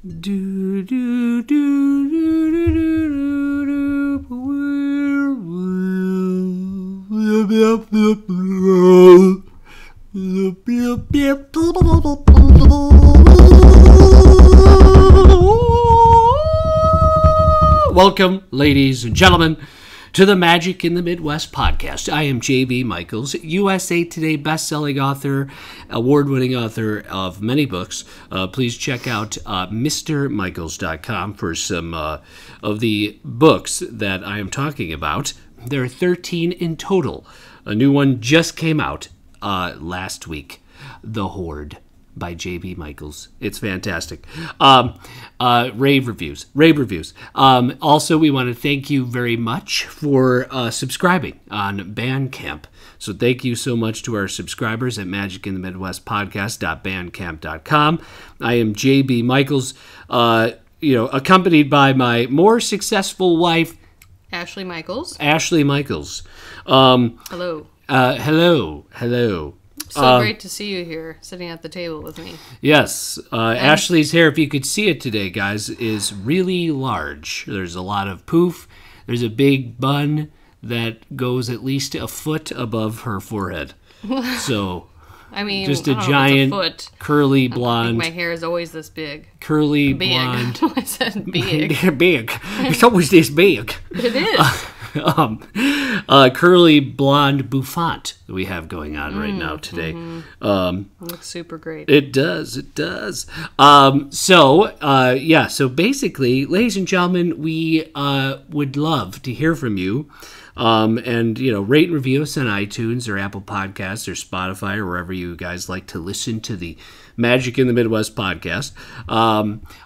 Do do do do do Welcome, ladies and gentlemen, to the Magic in the Midwest podcast. I am J.B. Michaels, USA Today best-selling author, award-winning author of many books. Please check out MrMichaels.com for some of the books that I am talking about. There are 13 in total. A new one just came out last week, The Horde by J.B. Michaels. It's fantastic. Rave reviews. Also, we want to thank you very much for subscribing on Bandcamp. So thank you so much to our subscribers at magicinthemidwestpodcast.bandcamp.com. I am J.B. Michaels, accompanied by my more successful wife, Ashley Michaels. Hello. Hello. So great to see you here, sitting at the table with me. Yes. Ashley's hair, if you could see it today, guys, is really large. There's a lot of poof. There's a big bun that goes at least a foot above her forehead. So, I mean, just a giant, curly blonde. My hair is always this big. Curly big. Blonde. I said big. Big. It's always this big. It is. Curly blonde bouffant that we have going on right now today. Looks super great. It does. So basically, ladies and gentlemen, we would love to hear from you. And rate and review us on iTunes or Apple Podcasts or Spotify or wherever you guys like to listen to the Magic in the Midwest podcast.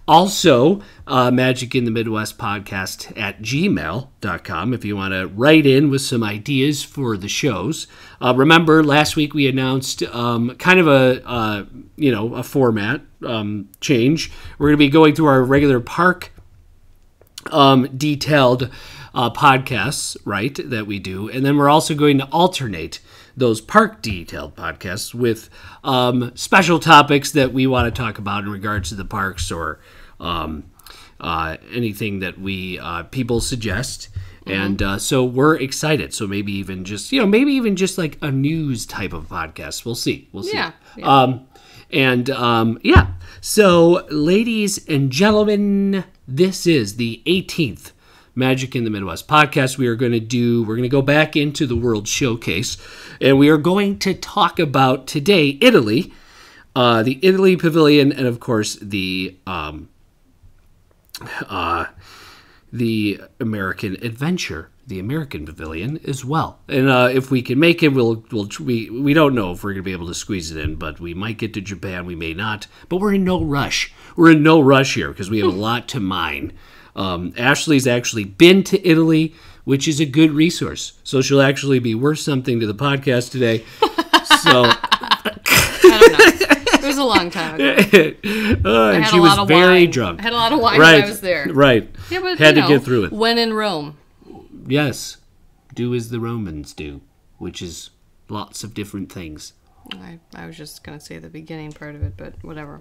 Also, Magic in the Midwest podcast at gmail.com if you want to write in with some ideas for the shows. Remember, last week we announced kind of a format change. We're going to be going through our regular park detailed podcasts, right, that we do. And then we're also going to alternate those park detailed podcasts with special topics that we want to talk about in regards to the parks or anything that we people suggest. And so we're excited. So maybe even just like a news type of podcast. We'll see. Yeah. So, ladies and gentlemen, this is the 18th Magic in the Midwest podcast. We're going to go back into the World Showcase, and we are going to talk about today Italy, the Italy Pavilion, and of course the American Adventure, the American Pavilion as well. And if we can make it, we don't know if we're going to be able to squeeze it in, but we might get to Japan, we may not. But we're in no rush. We're in no rush here because we have a lot to mine. Ashley's actually been to Italy, which is a good resource. So she'll actually be worth something to the podcast today. So I don't know. It was a long time ago. And she was very drunk. I had a lot of wine when I was there. Right. Yeah, but had to get through it. When in Rome. Yes. Do as the Romans do, which is lots of different things. I was just going to say the beginning part of it, but whatever.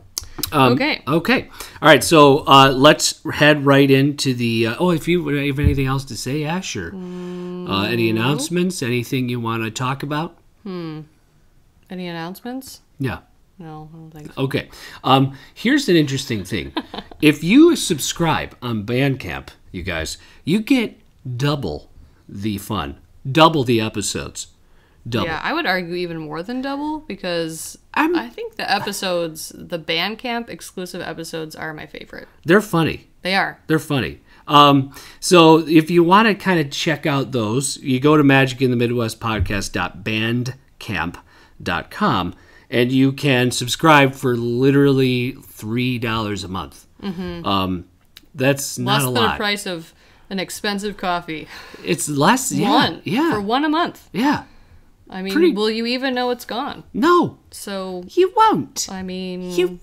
Okay. All right. So let's head right into the. If you have anything else to say, Ash, or any announcements, anything you want to talk about? Any announcements? Yeah. No, I don't think so. Okay. Here's an interesting thing. If you subscribe on Bandcamp, you guys, you get double the fun, double the episodes. Double. Yeah, I would argue even more than double because I think the Bandcamp exclusive episodes are my favorite. They're funny. They are. They're funny. So if you want to kind of check out those, you go to magicinthemidwestpodcast.bandcamp.com and you can subscribe for literally $3 a month. Mm-hmm. That's not a lot. Less than the price of an expensive coffee. It's less. Yeah. For one a month. Yeah. I mean, will you even know it's gone? No. So you won't. I mean, you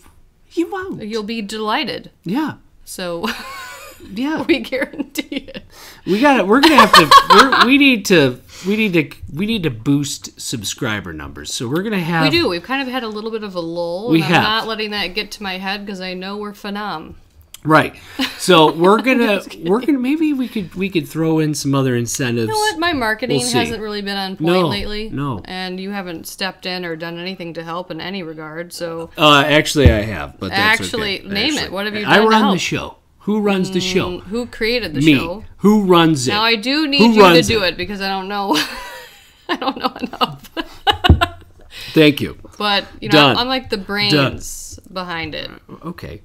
won't. You'll be delighted. Yeah. So yeah, we guarantee it. We're gonna have to. We need to boost subscriber numbers. So we're gonna have. We do. We've kind of had a little bit of a lull. I'm not letting that get to my head because I know we're phenom. Right. So we're gonna maybe we could throw in some other incentives. You know what? My marketing We'll see. hasn't really been on point lately. No. And you haven't stepped in or done anything to help in any regard. So actually, I have, but that's actually, okay. name Actually, it. What have you done I to run help? the show. Who runs the show? Who created the Me. show? Who runs it? Now I do need Who you to runs do it? it because I don't know. I don't know enough. Thank you. But you know, Done. I'm like the brains behind it. Okay.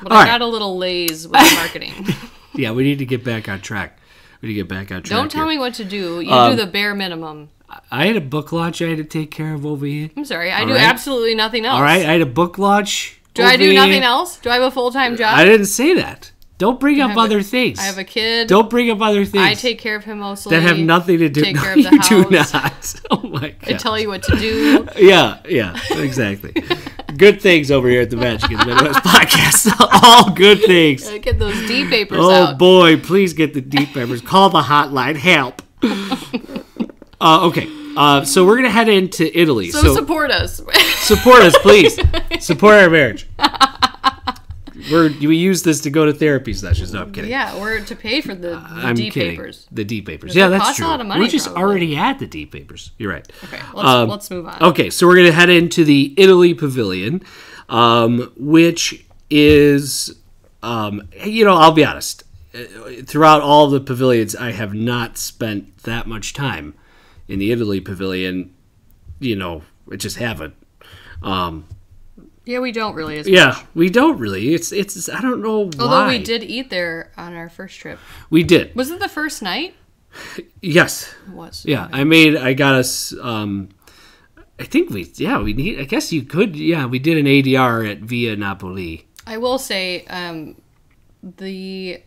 But All I right. got a little lazy with the marketing. Yeah, we need to get back on track. Don't tell me what to do. You do the bare minimum. I had a book launch I had to take care of over here. I'm sorry. I All do right. absolutely nothing else. All right, I had a book launch. Do I do over nothing here. else? Do I have a full-time job? I didn't say that. Don't bring up have a- other things. I have a kid. Don't bring up other things. I take care of him mostly. that have nothing to do. Take No, care of the you house. do not. Oh my god. I tell you what to do. Yeah, exactly. Good things over here at the Magic in the Midwest podcast. All good things. Get those D papers Oh out. boy, please get the deep members. Call the hotline. Help. Okay. So we're gonna head into Italy. So support us. Support us, please. Support our marriage. We use this to go to therapy sessions. No, I'm kidding. Yeah, or to pay for the I'm D kidding. papers. The D papers. It Yeah, that's costs a true. lot of money, We just probably. already had the D papers. You're right. Okay, let's move on. Okay, so we're going to head into the Italy Pavilion, which is, I'll be honest. Throughout all the pavilions, I have not spent that much time in the Italy Pavilion. I just haven't. Yeah, we don't really. As Yeah, much. we don't really. It's. I don't know why. Although we did eat there on our first trip. We did. Was it the first night? Yes. It was. Yeah, Okay. I got us. I think we need. I guess you could. Yeah, we did an ADR at Via Napoli. I will say, the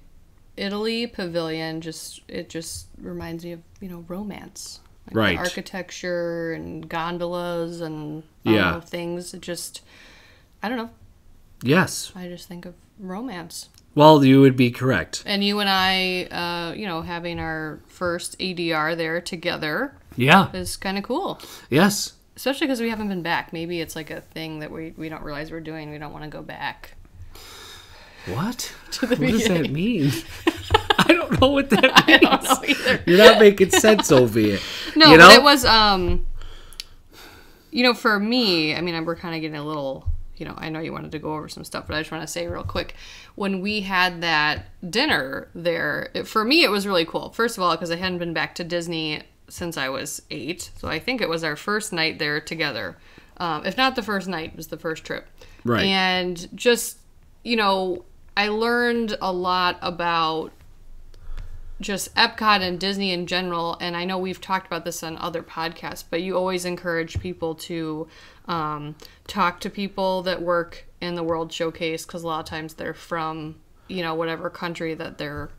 Italy Pavilion just reminds me of romance. Like Right. The architecture and gondolas and Yeah. things. It just, I don't know. Yes. I just think of romance. Well, you would be correct. And you and I, having our first ADR there together Yeah. is kind of cool. Yes. Especially because we haven't been back. Maybe it's like a thing that we don't realize we're doing. We don't want to go back. What? To the What does that beginning. mean? I don't know what that means. I don't know either. You're not making sense over here. No, You know? but it was, for me, I mean, we're kind of getting a little, I know you wanted to go over some stuff, but I just want to say real quick, when we had that dinner there, for me, it was really cool. First of all, because I hadn't been back to Disney since I was 8, so I think it was our first night there together. If not the first night, it was the first trip. Right. And just, I learned a lot about just Epcot and Disney in general, and I know we've talked about this on other podcasts, but you always encourage people to talk to people that work in the World Showcase, because a lot of times they're from, whatever country that they're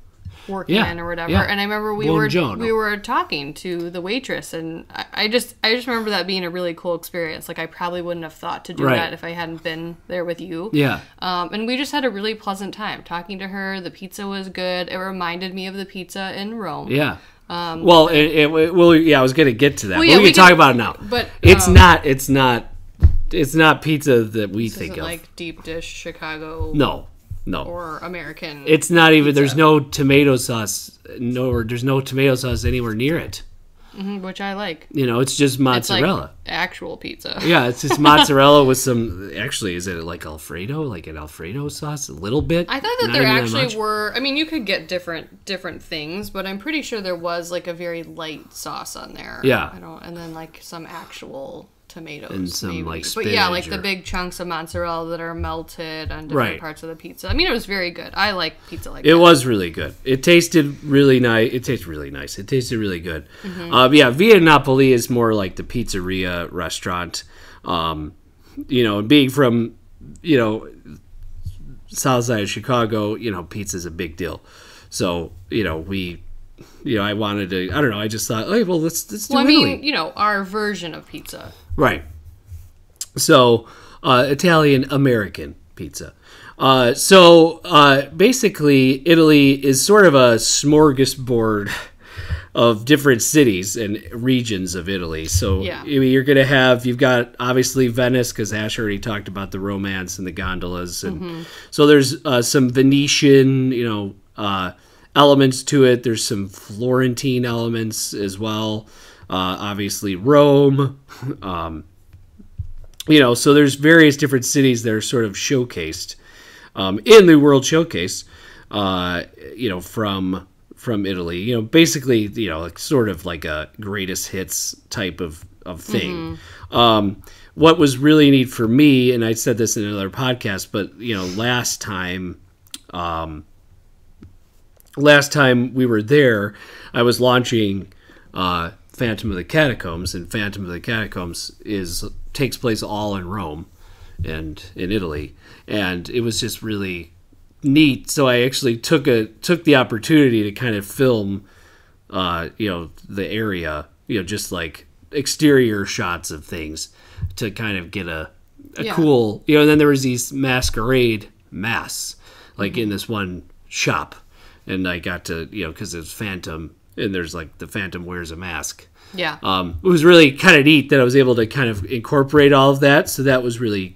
working in or whatever. yeah. And I remember we were talking to the waitress, and I just remember that being a really cool experience. Like, I probably wouldn't have thought to do Right. that if I hadn't been there with you. Yeah. And we just had a really pleasant time talking to her. The pizza was good. It reminded me of the pizza in Rome. Yeah. I was going to get to that. Well, But yeah, we we can talk can- about it now. but, it's not pizza that we This think isn't of. like deep dish Chicago No. or American. It's not even. pizza. There's no tomato sauce. There's no tomato sauce anywhere near it. Which I like. It's just It's mozzarella. like actual pizza. Yeah, it's just mozzarella with some. Actually, is it like Alfredo? Like an Alfredo sauce? A little bit. I thought that Not there even that actually much? were. I mean, you could get different things, but I'm pretty sure there was like a very light sauce on there. Yeah. And then like some actual tomatoes And some, maybe. like, but yeah, like spinach the or- big chunks of mozzarella that are melted on different Right. parts of the pizza. I mean, it was very good. I like pizza like It that. was really good. It tasted really nice. It tasted really nice. It tasted really good. Mm-hmm. Via Napoli is more like the pizzeria restaurant. And being from, south side of Chicago, pizza's a big deal. So, I wanted to, I don't know, I just thought, hey, well, let's do Well, I Italy. mean, our version of pizza. Right. So, Italian American pizza. Basically, Italy is sort of a smorgasbord different cities and regions of Italy. So Yeah. I mean, you've got obviously Venice, because Ash already talked about the romance and the gondolas, and so there's some Venetian, elements to it. There's some Florentine elements as well. Obviously Rome. So there's various different cities that are sort of showcased in the World Showcase. From Italy, basically, like sort of like a greatest hits type of thing. What was really neat for me, and I said this in another podcast, but last time we were there, I was launching Phantom of the Catacombs, and Phantom of the Catacombs takes place all in Rome and in Italy, and it was just really neat. So I actually took the opportunity to kind of film the area, just like exterior shots of things to kind of get a cool, and then there was these masquerade masks like in this one shop, and I got to, because it's Phantom, and there's like the Phantom wears a mask. Yeah. It was really kind of neat that I was able to kind of incorporate all of that. So that was really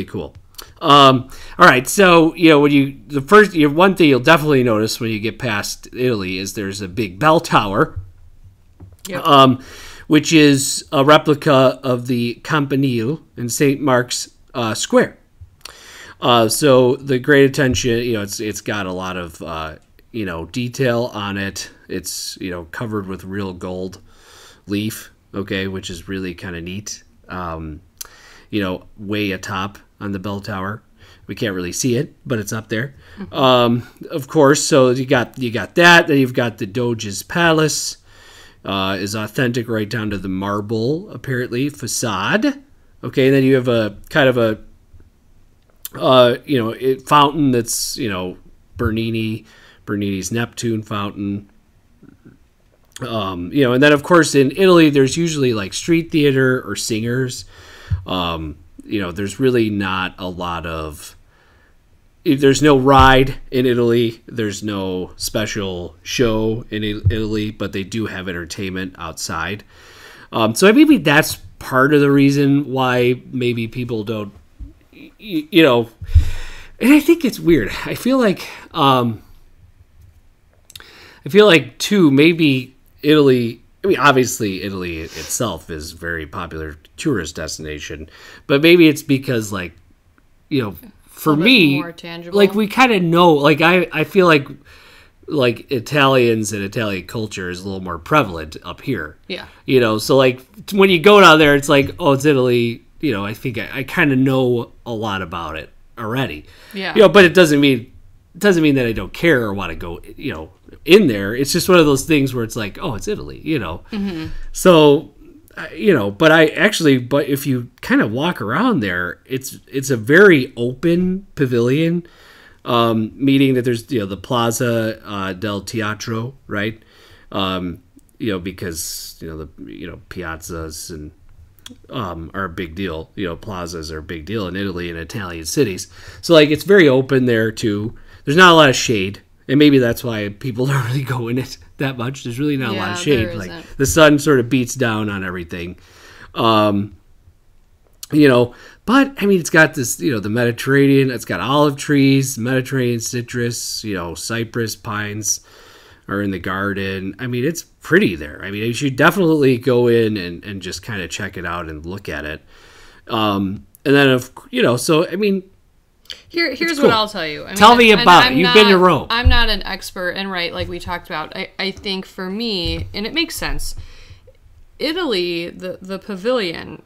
cool. All right. So, one thing you'll definitely notice when you get past Italy is there's a big bell tower, which is a replica of the Campanile in St. Mark's Square. So the great attention, it's got a lot of, detail on it. It's, covered with real gold leaf, which is really kind of neat. Way atop on the bell tower. We can't really see it, but it's up there. Of course, so you got that. Then you've got the Doge's Palace. Is authentic right down to the marble, apparently, facade. Okay, and then you have a kind of a fountain that's, Bernini's Neptune fountain. And then of course in Italy there's usually like street theater or singers. There's really not a lot of, there's no ride in Italy, there's no special show in Italy, but they do have entertainment outside. So maybe that's part of the reason why maybe people don't, and I think it's weird. I feel like too, maybe Italy, obviously Italy itself is a very popular tourist destination, but maybe it's because for me, more tangible. Like we kind of know, like I feel like Italians and Italian culture is a little more prevalent up here. Yeah. So like when you go down there, it's like, oh, it's Italy. I think I kind of know a lot about it already. Yeah. But it doesn't mean that I don't care or want to go, in there. It's just one of those things where it's like, oh, it's Italy, Mm-hmm. So, but if you kind of walk around there, it's a very open pavilion, meaning that there's, the Plaza del Teatro, right? Because, the piazzas and are a big deal. Plazas are a big deal in Italy and Italian cities. So like it's very open there too. There's not a lot of shade, and maybe that's why people don't really go in it that much. There's really not a lot of shade. Like the sun sort of beats down on everything. But I mean, it's got this, the Mediterranean. It's got olive trees, Mediterranean citrus. Cypress pines are in the garden. I mean, it's pretty there. I mean, you should definitely go in and just kind of check it out and look at it. And then, so, I mean, here's cool. what I'll tell you. Tell me about it. You've been to Rome. I'm not an expert, and right, like we talked about, I think for me, and it makes sense, Italy, the pavilion,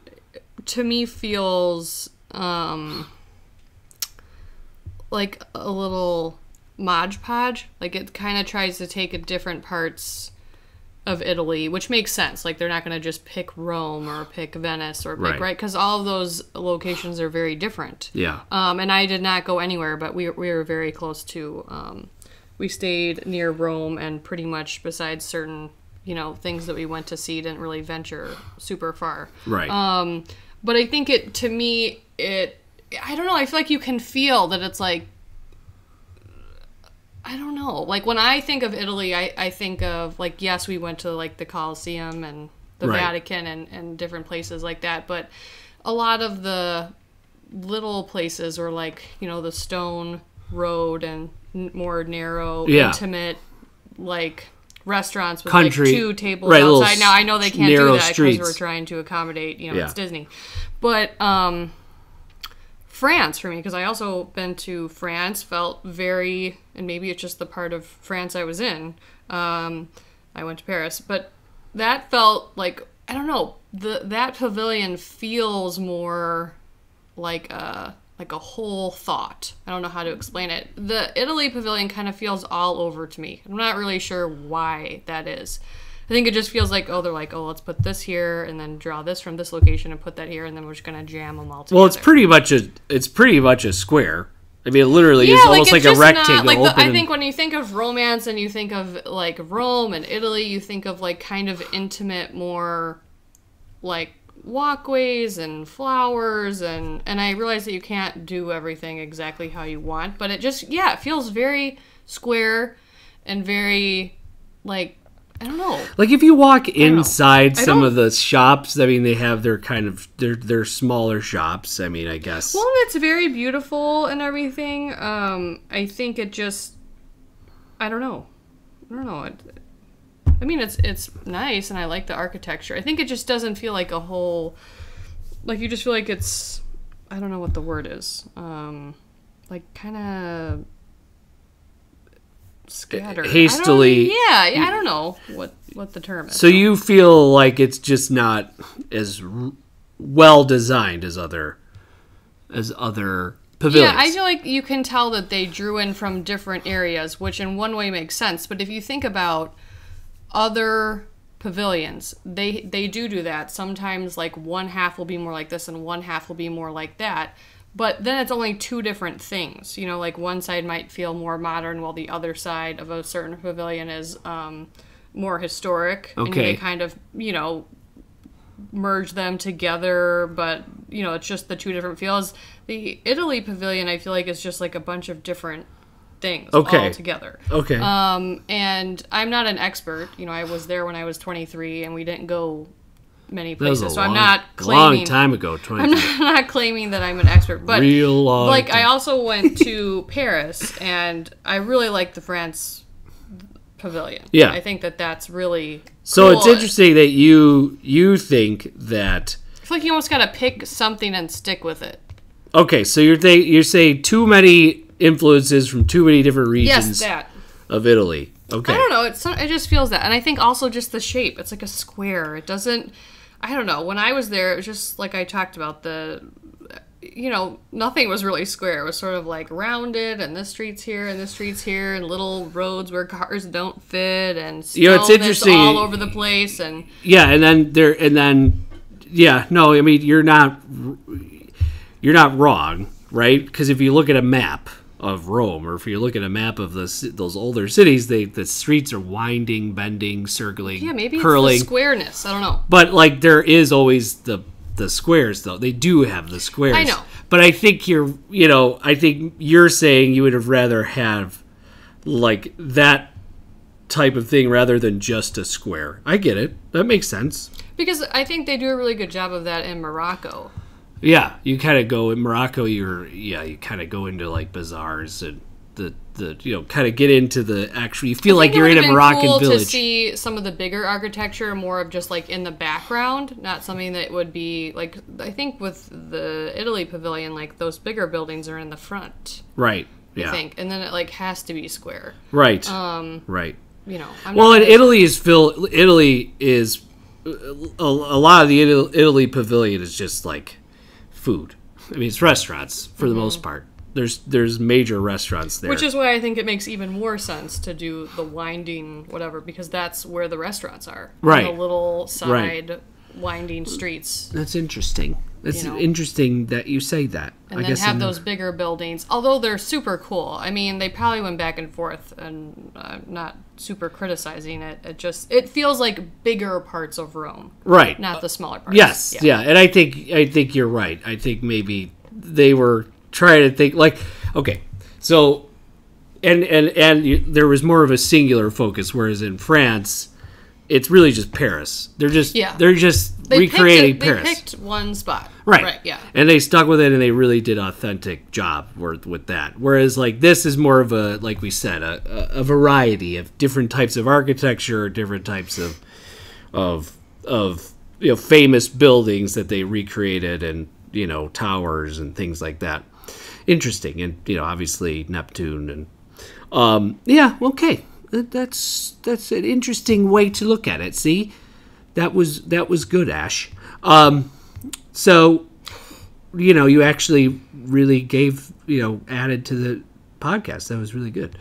to me feels like a little Mod Podge. Like it kind of tries to take different parts of Italy, which makes sense. Like they're not going to just pick Rome or pick Venice or pick, right? Because all of those locations are very different. Yeah. And I did not go anywhere, but we were very close to. We stayed near Rome, and pretty much besides certain things that we went to see, didn't really venture super far. Right. But I think I don't know. I feel like you can feel that it's like, I don't know. know. Like, when I think of Italy, I think of, like, yes, we went to, like, the Colosseum and the Vatican and different places like that. But a lot of the little places were, like, you know, the stone road and more narrow, intimate, like, restaurants with, country, like, 2 tables outside. Now, I know they can't do that because we're trying to accommodate, you know, it's Disney. But France, for me, because I also been to France, felt very, and maybe it's just the part of France I was in. I went to Paris, but that felt like, I don't know, that pavilion feels more like a whole thought. I don't know how to explain it. The Italy pavilion kind of feels all over to me. I'm not really sure why that is. I think it just feels like, they're like, let's put this here and then draw this from this location and put that here, and then we're just gonna jam them all together. Well, it's pretty much a square. I mean, it literally is almost like a rectangle. Like I think when you think of romance and you think of, like, Rome and Italy, you think of, like, kind of intimate, more like walkways and flowers, and I realize that you can't do everything exactly how you want, but it just, it feels very square and very, like, I don't know. Like, if you walk inside some of the shops, I mean, they have their kind of their smaller shops. I mean, I guess. Well, it's very beautiful and everything. I think it just, I don't know. I mean, it's nice, and I like the architecture. I think it just doesn't feel like a whole, like, you just feel like it's, I don't know what the word is, like, kind of scattered. Hastily. I don't know what the term is. So you feel like it's just not as well designed as other pavilions. Yeah, I feel like you can tell that they drew in from different areas, which in one way makes sense. But if you think about other pavilions, they do that. Sometimes, like, one half will be more like this and one half will be more like that. But then it's only 2 different things. You know, like, one side might feel more modern while the other side of a certain pavilion is more historic. Okay. And they kind of, you know, merge them together, but, you know, it's just the 2 different feels. The Italy pavilion, I feel like, is just like a bunch of different things all together. Okay. And I'm not an expert. You know, I was there when I was 23, and we didn't go many places, so I'm not claiming. Long time ago, 23. I'm not claiming that I'm an expert, but real long. Like, time. I also went to Paris, and I really like the France pavilion. Yeah, I think that's really so cool. It's interesting that you think that. I feel like you almost got to pick something and stick with it. Okay, so you're saying too many influences from too many different regions of Italy. Okay. I don't know. It just feels that. And I think also just the shape. It's like a square. It doesn't... I don't know. When I was there, it was just like I talked about you know, nothing was really square. It was sort of like rounded, and this street's here, and this street's here, and little roads where cars don't fit, and stone it's interesting. all over the place. And yeah, no, I mean, you're not wrong, right? Because if you look at a map of Rome, or if you look at a map of those older cities, the streets are winding, bending, circling, curling. It's the squareness. I don't know. But, like, there is always the squares, though. They do have the squares. I know. But I think you're saying you would have rather have, like, that type of thing rather than just a square. I get it. That makes sense. Because I think they do a really good job of that in Morocco. Yeah, you kind of go in Morocco. You kind of go into, like, bazaars and the kind of get into the actual. You feel like you're in a Moroccan cool village. To see some of the bigger architecture, more of just like in the background, not something that would be like. I think with the Italy pavilion, like those bigger buildings are in the front. Right. Yeah. I think, and then it like has to be square. Right. Right. You know. Italy is a lot of the Italy pavilion is just like food. I mean, it's restaurants for the most part. There's major restaurants there. Which is why I think it makes even more sense to do the winding whatever, because that's where the restaurants are. Right. On the little side winding streets. That's interesting. That's interesting that you say that. And then have those bigger buildings, although they're super cool. I mean, they probably went back and forth, and I'm not super criticizing it. It feels like bigger parts of Rome. Right. Not the smaller parts. Yes. Yeah. And I think you're right. I think maybe they were trying to think like, okay, so there was more of a singular focus, whereas in France, it's really just Paris. They're just recreating Paris. They picked one spot. Right. Yeah. And they stuck with it, and they really did authentic job with that. Whereas, like, this is more of a, like we said, a variety of different types of architecture, different types of famous buildings that they recreated, and towers and things like that. Interesting, and obviously Neptune, and okay. That's an interesting way to look at it. See, that was good, Ash. So, you actually really gave, added to the podcast. That was really good.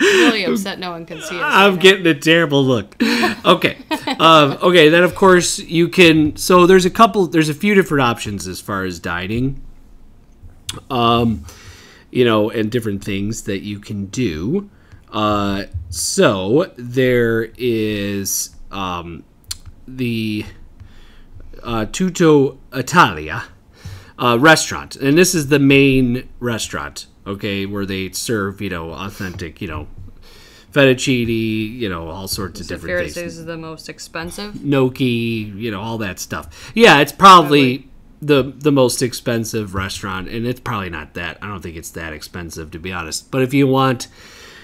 Really upset no one can see us. I'm getting a terrible look. Okay. Okay, then of course you can, so there's a few different options as far as dining. And different things that you can do. So there is the Tutto Italia restaurant, and this is the main restaurant, okay, where they serve authentic fettuccine, all sorts of different things. This is the most expensive. Gnocchi, all that stuff. Yeah, it's probably the most expensive restaurant, and it's probably not that. I don't think it's that expensive, to be honest. But if you want,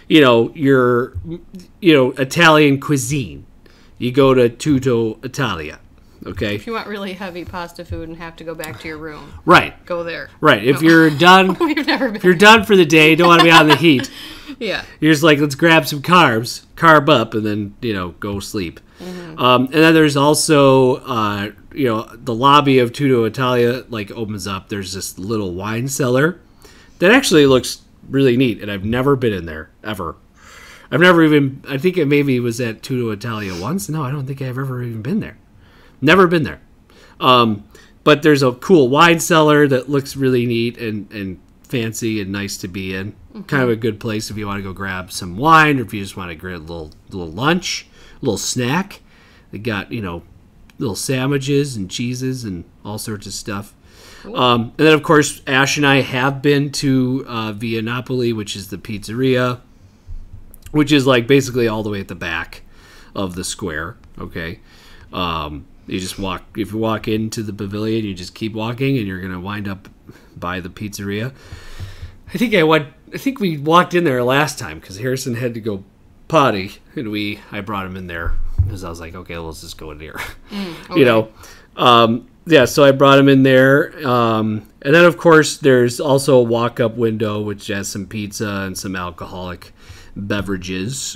your Italian cuisine, you go to Tutto Italia. Okay. If you want really heavy pasta food and have to go back to your room, right, go there. Right. If you're done, We've never been. If you're done for the day, don't want to be out in the heat. Yeah. You're just like, let's grab some carb up, and then go sleep. Mm-hmm. And then there's also the lobby of Tutto Italia opens up. There's this little wine cellar that actually looks really neat, and I've never been in there ever. I've never even. I think it maybe was at Tutto Italia once. No, I don't think I've ever even been there. Never been there. But there's a cool wine cellar that looks really neat and fancy and nice to be in. Mm-hmm. Kind of a good place if you want to go grab some wine, or if you just want to grab a little lunch, a little snack. They got little sandwiches and cheeses and all sorts of stuff. Cool. And then of course Ash and I have been to Via Napoli, which is the pizzeria, which is basically all the way at the back of the square. Okay. You just walk. If you walk into the pavilion, you just keep walking, and you're gonna wind up by the pizzeria. I think we walked in there last time because Harrison had to go potty, and I brought him in there because I was like, okay, let's just go in here. Okay. So I brought him in there, and then of course there's also a walk-up window which has some pizza and some alcoholic beverages.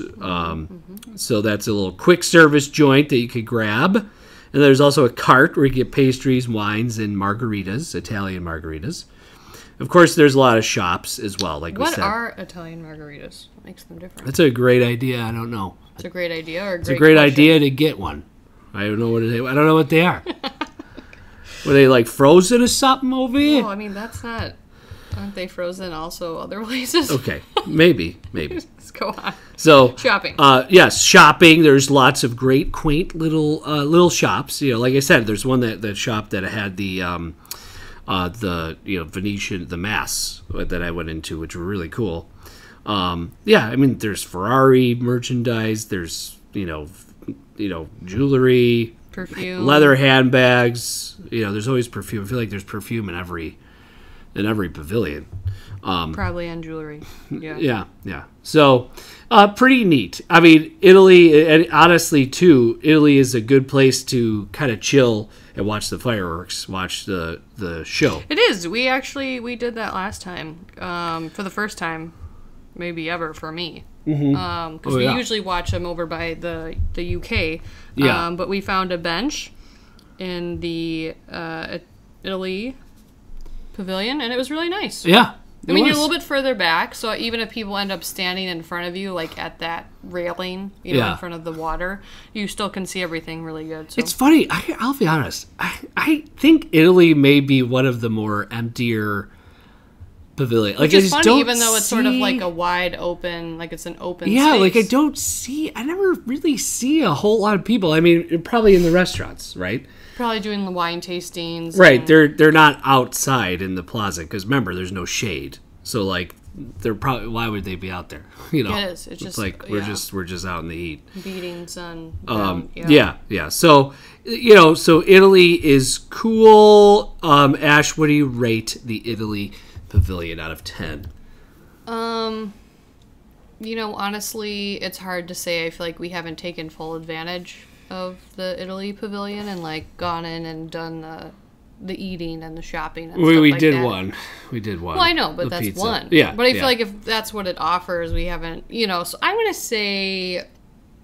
So that's a little quick service joint that you could grab. And there's also a cart where you get pastries, wines, and margaritas, Italian margaritas. Of course, there's a lot of shops as well, like we said. What are Italian margaritas? What makes them different? That's a great idea. I don't know. It's a great idea or It's a great idea to get one. I don't know what they are. Were they frozen or something over here? No, I mean, that's not... Aren't they frozen also other places? Okay, maybe. Let's go on. So shopping. Yes, shopping. There's lots of great, quaint little shops. Like I said, there's one that shop that had the Venetian, the Mass that I went into, which were really cool. I mean, there's Ferrari merchandise. There's jewelry, perfume, leather handbags. There's always perfume. I feel like there's perfume in every pavilion. Probably on jewelry. Yeah. Yeah. So, pretty neat. I mean, Italy, and honestly, too, Italy is a good place to kind of chill and watch the fireworks, watch the show. It is. We did that last time, for the first time, maybe ever for me. Because we usually watch them over by the UK. Yeah. But we found a bench in the Italy Pavilion, and it was really nice. Yeah. I mean, you're a little bit further back, so even if people end up standing in front of you, at that railing, in front of the water, you still can see everything really good. So. It's funny. I'll be honest. I think Italy may be one of the more emptier pavilion. Which I is just funny, don't even though it's sort of see- like a wide open, like it's an open Yeah, space. I never really see a whole lot of people. I mean, probably in the restaurants, right? Probably doing the wine tastings. Right, and- they're not outside in the plaza because remember, there's no shade. So like, they're probably why would they be out there? You know, It is. It's just like we're just out in the heat. beating sun. Down. Yeah. So so Italy is cool. Ash, what do you rate the Italy Pavilion out of 10? Honestly, it's hard to say. I feel like we haven't taken full advantage of the Italy Pavilion and like gone in and done the eating and the shopping and stuff We like did that. one. We did one. Well, I know, but The that's pizza. one. Yeah. But I feel like if that's what it offers, we haven't, so I'm going to say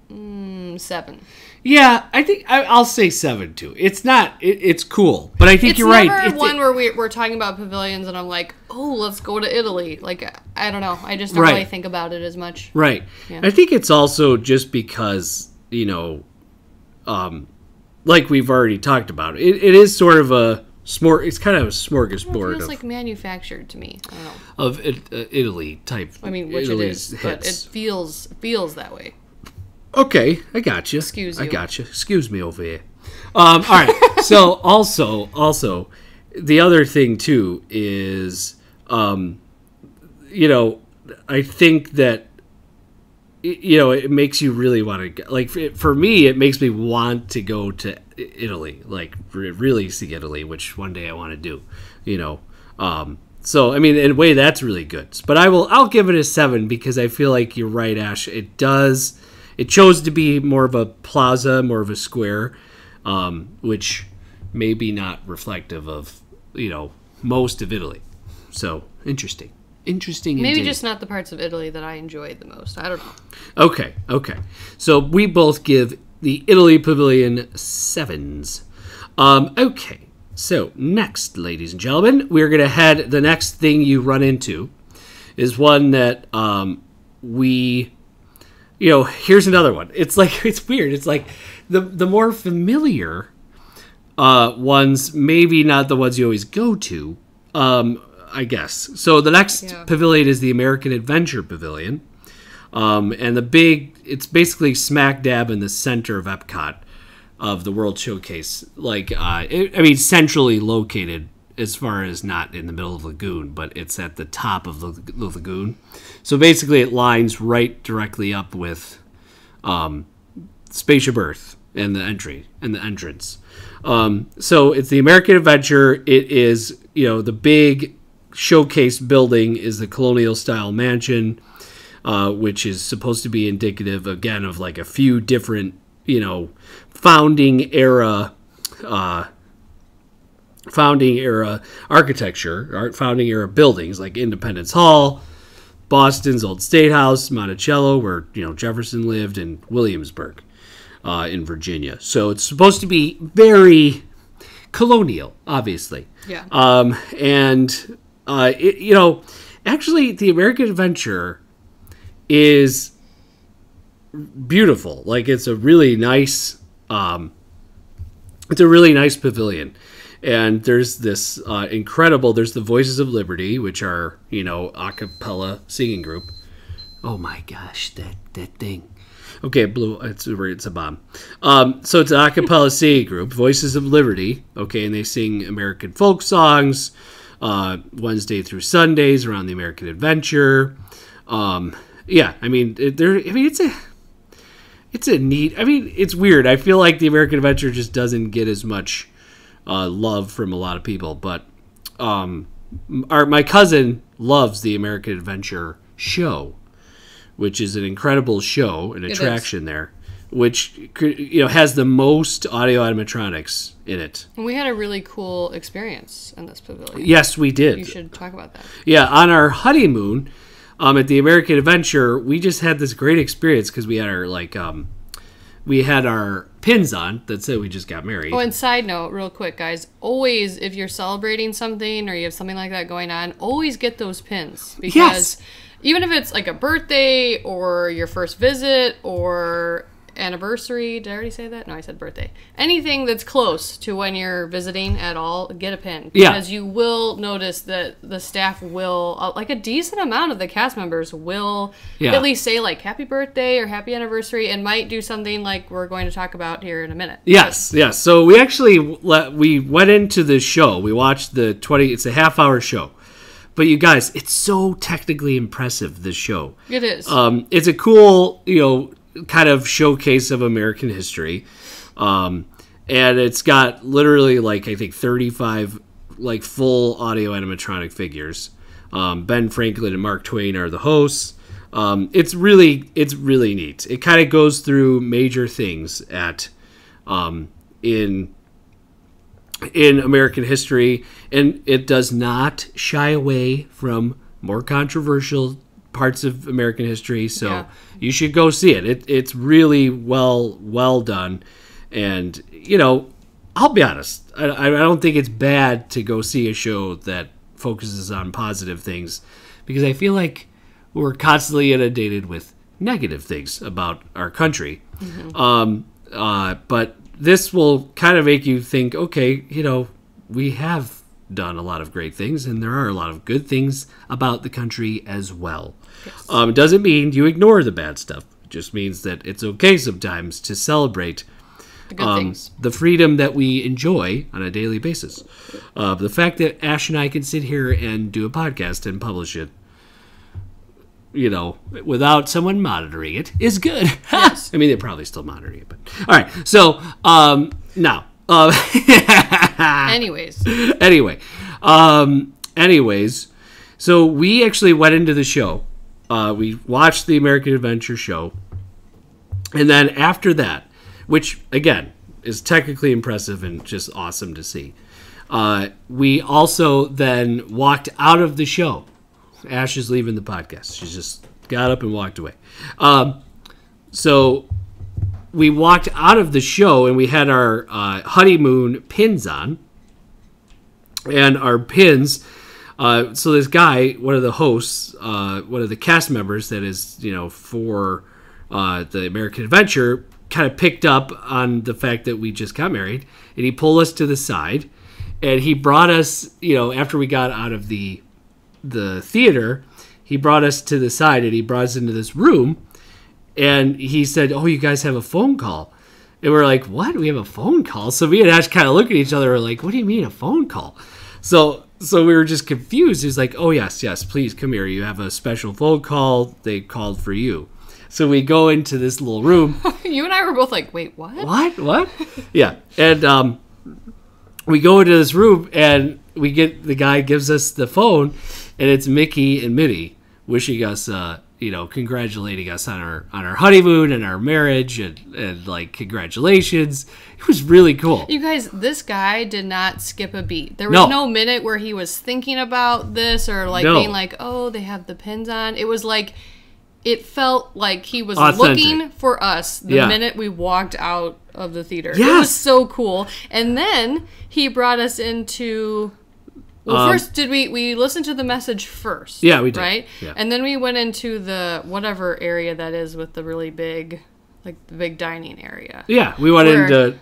7. Yeah, I think I'll say 7 too. It's not. It's cool, but I think It's you're right. never one where we're talking about pavilions and I'm like, oh, let's go to Italy. Like, I don't know. I just don't Right. really think about it as much. Right. Yeah. I think it's also just because like we've already talked about, it is sort of it's kind of a It smorgasbord feels of like manufactured to me. I don't know. Italy type. I mean, which Italy's it is, but hits. it feels that way. Okay, I got you. Excuse I you. got you. Excuse me over here. All right. So also, the other thing too is, I think that, it makes you really want to go. Like for me, it makes me want to go to Italy, like really see Italy, which one day I want to do. So I mean, in a way, that's really good. But I'll give it a 7 because I feel like you're right, Ash. It chose to be more of a plaza, more of a square, which may be not reflective of, most of Italy. So, interesting. Interesting Maybe indeed. just not the parts of Italy that I enjoyed the most. I don't know. Okay. So, we both give the Italy Pavilion 7s. Okay. So, next, ladies and gentlemen, we're going to head, the next thing you run into is one that here's another one. It's like, it's weird. It's like the more familiar ones, maybe not the ones you always go to, I guess. So the next pavilion is the American Adventure Pavilion. And it's basically smack dab in the center of Epcot of the World Showcase. Like, centrally located as far as not in the middle of the lagoon, but it's at the top of the lagoon. So basically it lines right directly up with Spaceship Earth and the entrance. So it's the American Adventure. It is, the big showcase building is the colonial style mansion, which is supposed to be indicative again of like a few different, founding era architecture, founding era buildings like Independence Hall, Boston's Old State House, Monticello, where Jefferson lived, and Williamsburg in Virginia. So it's supposed to be very colonial, obviously. Yeah. Actually, the American Adventure is beautiful. Like it's a really nice pavilion. And there's this there's the Voices of Liberty, which are, a cappella singing group. Oh my gosh, that thing. Okay, blue, it's a bomb. So it's an a cappella singing group, Voices of Liberty, okay, and they sing American folk songs Wednesday through Sundays around the American Adventure. It's a neat, it's weird. I feel like the American Adventure just doesn't get as much love from a lot of people, but my cousin loves the American Adventure show, which is an incredible show, an attraction there, which has the most audio animatronics in it. And we had a really cool experience in this pavilion. Yes, we did. You should talk about that. Yeah, on our honeymoon at the American Adventure, we just had this great experience because we had our pins on that said we just got married. Oh, and side note, real quick, guys, always, if you're celebrating something or you have something like that going on, always get those pins. Because even if it's like a birthday or your first visit or anniversary. Did I already say that? No, I said birthday. Anything that's close to when you're visiting at all, get a pin. Because you will notice that the staff will, like a decent amount of the cast members will at least say like happy birthday or happy anniversary, and might do something like we're going to talk about here in a minute. Yes. So we actually, we went into the show. We watched it's a half-hour show. But you guys, it's so technically impressive, this show. It is. It's a cool, kind of showcase of American history. And it's got literally, like, I think 35, like, full audio animatronic figures. Ben Franklin and Mark Twain are the hosts. It's really neat. It kind of goes through major things in American history, and it does not shy away from more controversial parts of American history, so you should go see it. It's really well done, and I'll be honest, I don't think it's bad to go see a show that focuses on positive things, because I feel like we're constantly inundated with negative things about our country. But this will kind of make you think, okay, we have done a lot of great things, and there are a lot of good things about the country as well. Yes. It doesn't mean you ignore the bad stuff. It just means that it's okay sometimes to celebrate the good things, the freedom that we enjoy on a daily basis. The fact that Ash and I can sit here and do a podcast and publish it, without someone monitoring it, is good. Yes. I mean, they're probably still monitoring it, but all right. So now, anyways, so we actually went into the show. We watched the American Adventure show, and then after that, which again is technically impressive and just awesome to see, we also then walked out of the show. Ash is leaving the podcast. She just got up and walked away. So we walked out of the show, and we had our honeymoon pins on. And our pins, so this guy, one of the hosts, one of the cast members that is, for the American Adventure, kind of picked up on the fact that we just got married, and he pulled us to the side, and he brought us, after we got out of the theater, he brought us to the side, and he brought us into this room, and he said, "Oh, you guys have a phone call." And we're like, "What? We have a phone call?" So me and Ash kind of look at each other, we're like, "What do you mean a phone call?" So we were just confused. He's like, "Oh, yes, please come here. You have a special phone call. They called for you." So we go into this little room. You and I were both like, "Wait, what? What?" Yeah. And we go into this room, and the guy gives us the phone, and it's Mickey and Minnie wishing us, congratulating us on our honeymoon and our marriage, and like, congratulations. It was really cool. You guys, this guy did not skip a beat. There was no minute where he was thinking about this or being like, "Oh, they have the pins on." It was like, it felt like he was authentic. Looking for us the minute we walked out of the theater. Yes. It was so cool. And then he brought us into... Well, first, did we listen to the message first? Yeah, we did. Right? Yeah. And then we went into the whatever area that is with the really big, like the big dining area. Yeah, we went into,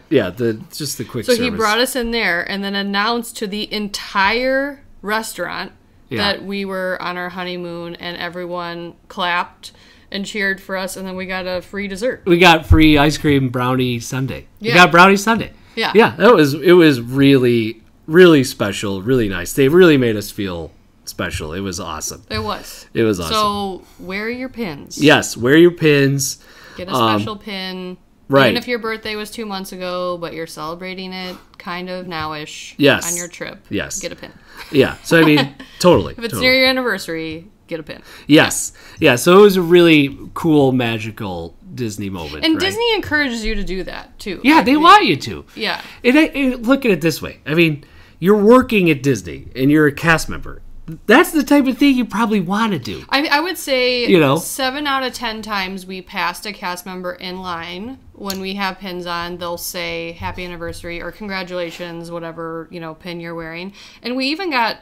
just the quick service. So he brought us in there and then announced to the entire restaurant that we were on our honeymoon, and everyone clapped and cheered for us, and then we got a free dessert. We got free ice cream brownie sundae. Yeah. We got brownie sundae. Yeah. Yeah, it was really, really special, really nice. They really made us feel special. It was awesome. It was. It was awesome. So wear your pins. Yes, wear your pins. Get a special pin. Right. Even if your birthday was 2 months ago, but you're celebrating it kind of nowish on your trip. Yes. Get a pin. Yeah. So, I mean, totally. If it's near your anniversary, get a pin. Yes. Yeah. So it was a really cool, magical Disney moment. And right? Disney encourages you to do that, too. Yeah, they want you to. Yeah. And look at it this way. I mean, you're working at Disney, and you're a cast member. That's the type of thing you probably want to do. I would say 7 out of 10 times we passed a cast member in line. When we have pins on, they'll say happy anniversary or congratulations, whatever, pin you're wearing. And we even got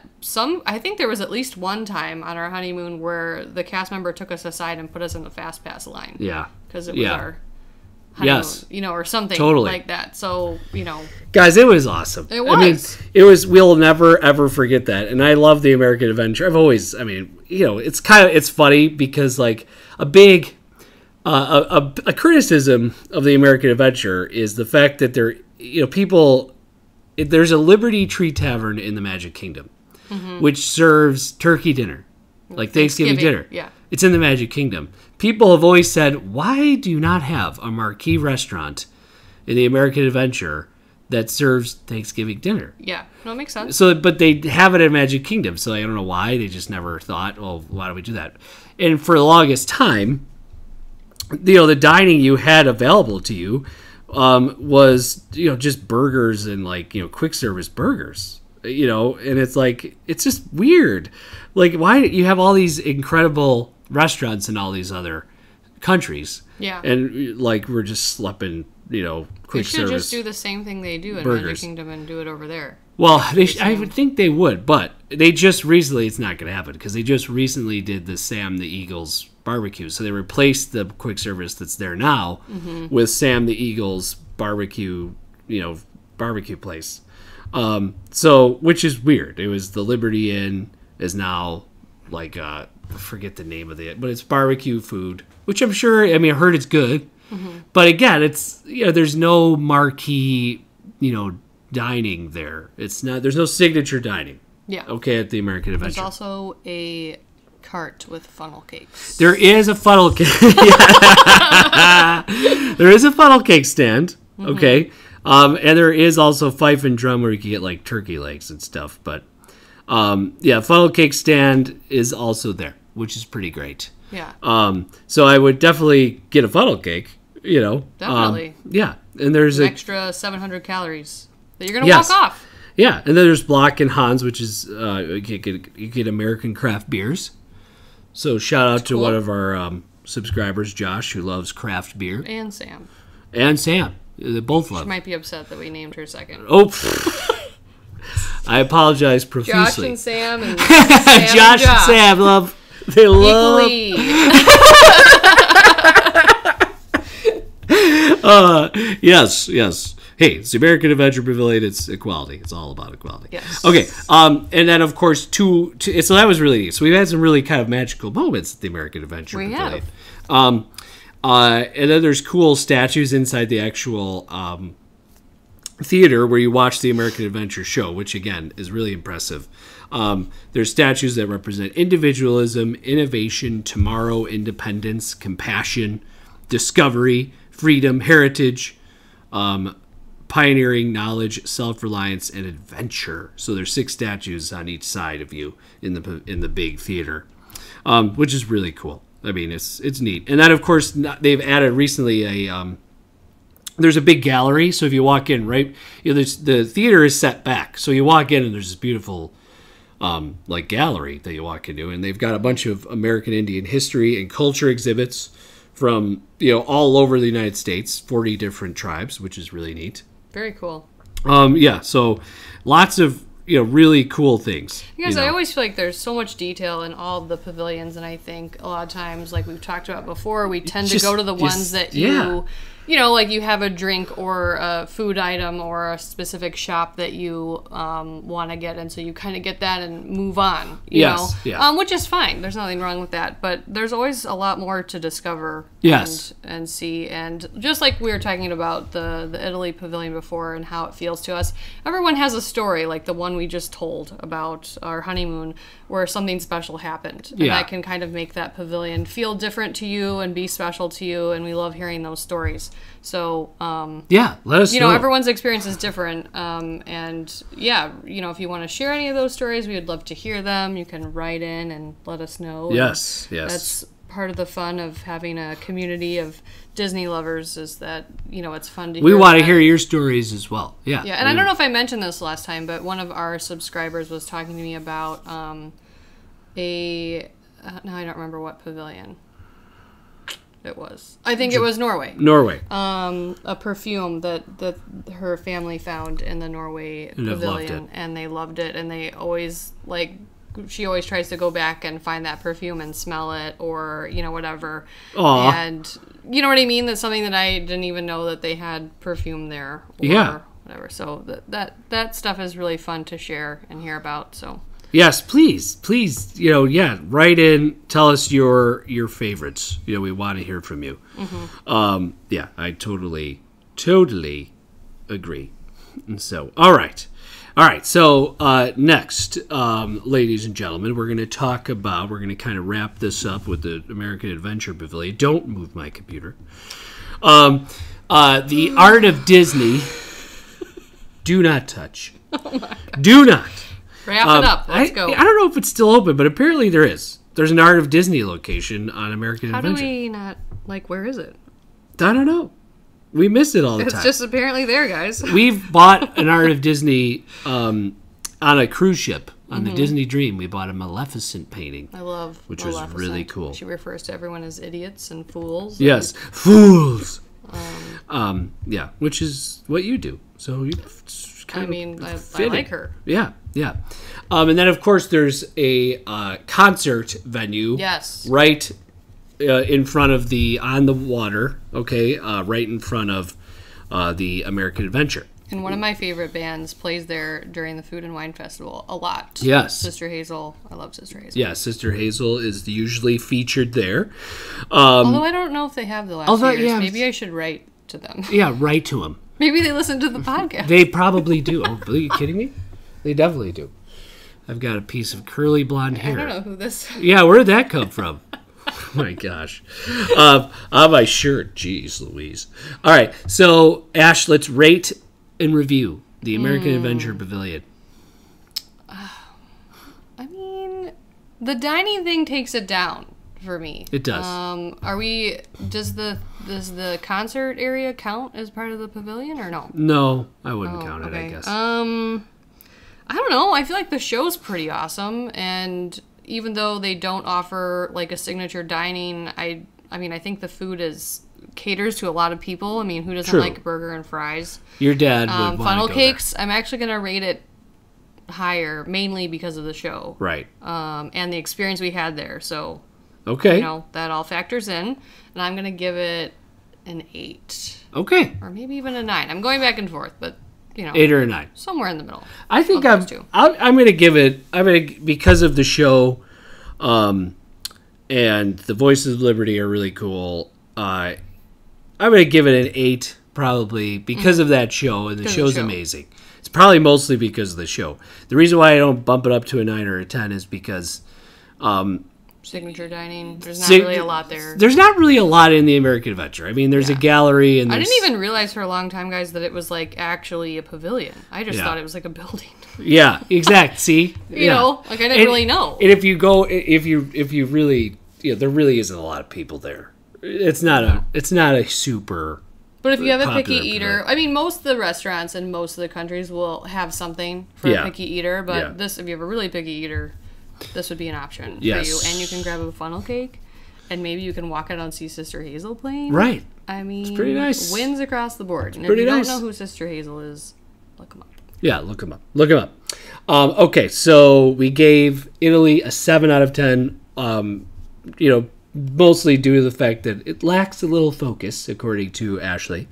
I think there was at least one time on our honeymoon where the cast member took us aside and put us in the fast pass line. Yeah. Because it was honeymoon, Yes. Or something Totally. like that. So, Guys, it was awesome. It was. I mean, we'll never, ever forget that. And I love the American Adventure. It's funny because, like, a big, a criticism of the American Adventure is the fact that there's a Liberty Tree Tavern in the Magic Kingdom, which serves turkey dinner, like Thanksgiving dinner. Yeah. It's in the Magic Kingdom. People have always said, why do you not have a marquee restaurant in the American Adventure that serves Thanksgiving dinner? Yeah. No, it makes sense. So, but they have it in Magic Kingdom, so I don't know why. They just never thought, well, why don't we do that? And for the longest time, the dining you had available to you was, just burgers and, like, quick service burgers. And it's like, it's just weird. Like, why you have all these incredible restaurants in all these other countries? Yeah. And, like, we're just schlepping, quick service. They should just do the same thing they do in burgers. Magic Kingdom and do it over there. Well, I would think they would, but they just recently, it's not going to happen, because they just recently did the Sam the Eagle's barbecue. So they replaced the quick service that's there now with Sam the Eagle's barbecue, barbecue place. So, which is weird. It was the Liberty Inn is now, like, I forget the name of it, but it's barbecue food, which I heard it's good. But again, it's, there's no marquee, dining there. It's not, there's no signature dining. Yeah. Okay, at the American Adventure. There's also a cart with funnel cakes. There is a funnel cake. There is a funnel cake stand. Okay. And there is also fife and drum where you can get, like, turkey legs and stuff. But, funnel cake stand is also there, which is pretty great. Yeah. So I would definitely get a funnel cake, Definitely. Yeah. And there's an extra 700 calories that you're going to walk off. Yeah. And then there's Block and Hans, which is, you get American craft beers. So shout out to one of our subscribers, Josh, who loves craft beer. And Sam. They both love. She might be upset that we named her second. Oh, I apologize profusely. Josh and Sam and Josh and Sam love. They love. Yes. Hey, it's the American Adventure Pavilion. It's equality. It's all about equality. Yes. Okay. And then, of course, so that was really neat. So we've had some really kind of magical moments at the American Adventure Pavilion. Have. And then there's cool statues inside the actual theater where you watch the American Adventure show, which, again, is really impressive. There's statues that represent individualism, innovation, tomorrow, independence, compassion, discovery, freedom, heritage, pioneering, knowledge, self-reliance, and adventure. So there's 6 statues on each side of you in the big theater, which is really cool. I mean, it's neat. And then, of course, they've added recently there's a big gallery. So if you walk in, right, the theater is set back. So you walk in and there's this beautiful like gallery that you walk into, and they've got a bunch of American Indian history and culture exhibits from all over the United States, 40 different tribes, which is really neat. Very cool. So lots of really cool things. Because I always feel like there's so much detail in all of the pavilions, and I think a lot of times, like we've talked about before, we tend to go to the ones that like you have a drink or a food item or a specific shop that you want to get, and so you kind of get that and move on, you know? Yeah. Which is fine. There's nothing wrong with that, but there's always a lot more to discover and see. And just like we were talking about the Italy Pavilion before and how it feels to us, everyone has a story, like the one we just told about our honeymoon, where something special happened. And that can kind of make that pavilion feel different to you and be special to you, and we love hearing those stories. So, let us know. Everyone's experience is different. And if you want to share any of those stories, we would love to hear them. You can write in and let us know. Yes. That's part of the fun of having a community of Disney lovers, is that, it's fun to hear. We want to hear your stories as well. Yeah. Yeah. And I don't know if I mentioned this last time, but one of our subscribers was talking to me about now I don't remember what pavilion it was. I think it was Norway. A perfume that her family found in the Norway pavilion, and they loved it, and they always she always tries to go back and find that perfume and smell it, or whatever. Aw. And you know what I mean? That's something that I didn't even know that they had perfume there. Or Yeah. whatever. So that stuff is really fun to share and hear about. So Yes, please, write in, tell us your favorites. We want to hear from you. Yeah, I totally agree. And so, all right. So next, ladies and gentlemen, we're going to kind of wrap this up with the American Adventure Pavilion. Don't move my computer. The Art of Disney. Do not touch. Oh my God. Do not. Wrap it up. Let's go. I don't know if it's still open, but apparently there is. There's an Art of Disney location on American Adventure. How do we not, where is it? I don't know. We miss it all the time. It's just apparently there, guys. We've bought an Art of Disney on a cruise ship. On the Disney Dream, we bought a Maleficent painting. I love which was really cool. She refers to everyone as idiots and fools. Yes, fools. Yeah, which is what you do. So you I like her. Yeah. And then, of course, there's a concert venue. Yes. Right in front of on the water, okay? Right in front of the American Adventure. And one of my favorite bands plays there during the Food and Wine Festival a lot. Yes. Sister Hazel. I love Sister Hazel. Yeah, Sister Hazel is usually featured there. Although I don't know if they have the last years. Yeah, maybe I should write to them. Yeah, write to them. Maybe they listen to the podcast. They probably do. Oh, are you kidding me? They definitely do. I've got a piece of curly blonde hair. I don't know who this is. Yeah, where did that come from? Oh my gosh. On my shirt. Jeez Louise. All right. So, Ash, let's rate and review the American Adventure Pavilion. I mean, the dining thing takes it down for me. It does. Does the concert area count as part of the pavilion or no? No, I wouldn't count it, I guess. I don't know. I feel like the show's pretty awesome, and even though they don't offer a signature dining, I think the food caters to a lot of people. I mean, who doesn't like burger and fries? Your dad would want funnel to go cakes. there. I'm actually gonna rate it higher, mainly because of the show, Right. and the experience we had there. So, okay. That all factors in, and I'm gonna give it an 8. Okay. Or maybe even a 9. I'm going back and forth, but 8 or a 9. Somewhere in the middle. I think I'm going to give it. Because of the show, and the Voices of Liberty are really cool. I'm going to give it an 8, probably because of that show, and the show's amazing. It's probably mostly because of the show. The reason why I don't bump it up to a 9 or a 10 is because signature dining. There's not really a lot there. There's not really a lot in the American Adventure. I mean, there's a gallery, and I didn't even realize for a long time, guys, that it was actually a pavilion. I just thought it was a building. Yeah, exact. See, I didn't really know. And if you go, if you really, there really isn't a lot of people there. It's not a super. But if you have a picky eater, I mean, most of the restaurants in most of the countries will have something for a picky eater. But if you have a really picky eater, this would be an option for you. And you can grab a funnel cake, and maybe you can walk out and see Sister Hazel playing. Right. I mean, it's pretty nice. Wins across the board. And if you don't know who Sister Hazel is, look them up. Yeah, look them up. Okay, so we gave Italy a 7 out of 10. Mostly due to the fact that it lacks a little focus, according to Ashley.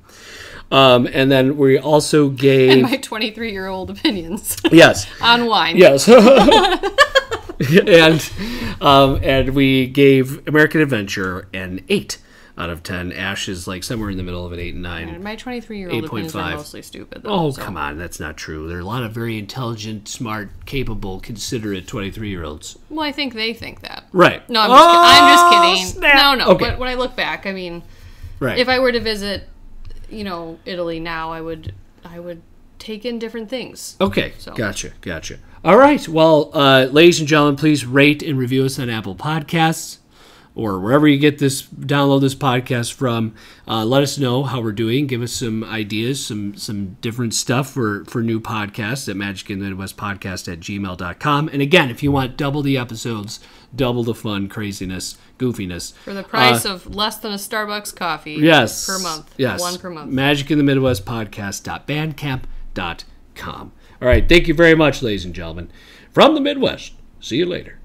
And then we also gave... And my 23-year-old opinions. Yes. On wine. Yes. and we gave American Adventure an 8 out of 10. Ash is somewhere in the middle of an 8 and 9. And my 23-year-old opinions are mostly stupid, though. Oh, come on. That's not true. There are a lot of very intelligent, smart, capable, considerate 23-year-olds. Well, I think they think that. Right. No, I'm just kidding. Snap. No. Okay. But when I look back, I mean, right. If I were to visit, Italy now, I would take in different things. Okay. So. Gotcha. All right. Well, ladies and gentlemen, please rate and review us on Apple Podcasts or wherever you download this podcast from. Let us know how we're doing. Give us some ideas, some different stuff for new podcasts at magicinthemidwestpodcast@gmail.com. And again, if you want double the episodes, double the fun, craziness, goofiness. For the price of less than a Starbucks coffee. Yes. Per month. Yes. 1 per month. magicinthemidwestpodcast.bandcamp.com. All right. Thank you very much, ladies and gentlemen. From the Midwest See you later.